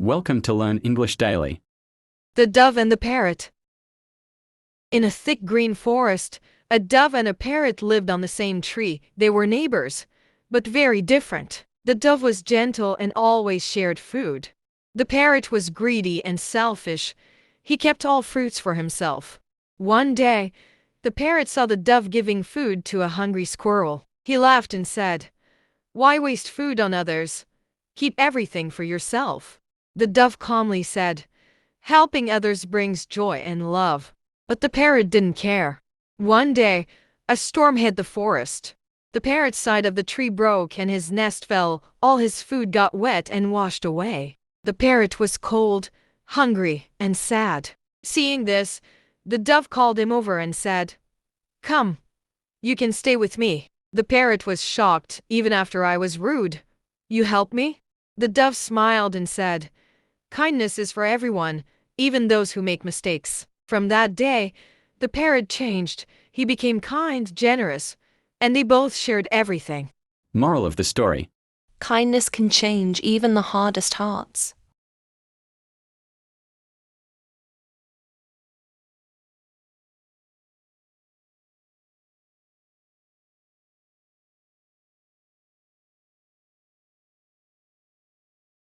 Welcome to Learn English Daily. The Dove and the Parrot. In a thick green forest, a dove and a parrot lived on the same tree. They were neighbors, but very different. The dove was gentle and always shared food. The parrot was greedy and selfish. He kept all fruits for himself. One day, the parrot saw the dove giving food to a hungry squirrel. He laughed and said, "Why waste food on others? Keep everything for yourself." The dove calmly said, "Helping others brings joy and love." But the parrot didn't care. One day, a storm hit the forest. The parrot's side of the tree broke and his nest fell. All his food got wet and washed away. The parrot was cold, hungry, and sad. Seeing this, the dove called him over and said, "Come, you can stay with me." The parrot was shocked. "Even after I was rude, you helped me?" The dove smiled and said, "Kindness is for everyone, even those who make mistakes." From that day, the parrot changed. He became kind, generous, and they both shared everything. Moral of the story: Kindness can change even the hardest hearts.